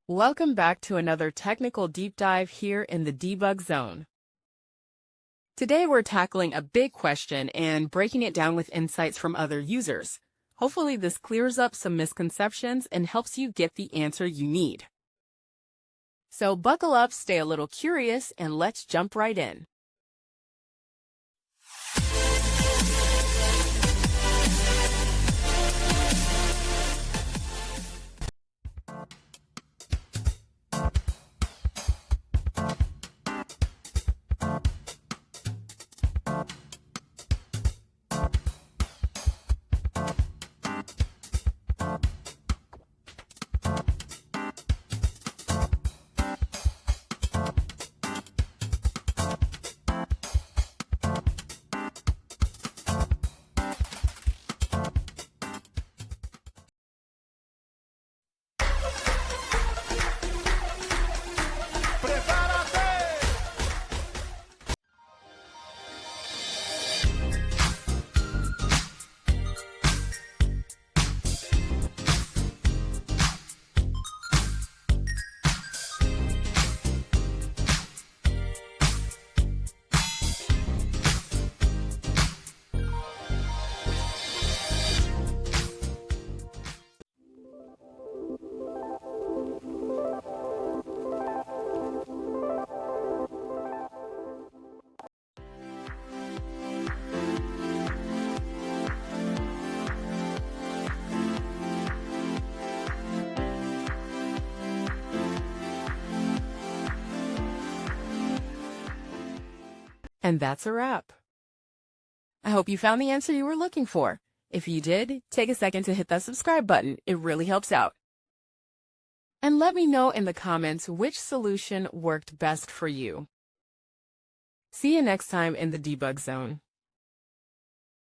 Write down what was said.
Welcome back to another technical deep dive here in the Debug Zone. Today we're tackling a big question and breaking it down with insights from other users. Hopefully this clears up some misconceptions and helps you get the answer you need. So buckle up, stay a little curious, and let's jump right in. And that's a wrap. I hope you found the answer you were looking for. If you did, take a second to hit that subscribe button. It really helps out. And let me know in the comments which solution worked best for you. See you next time in the Debug Zone.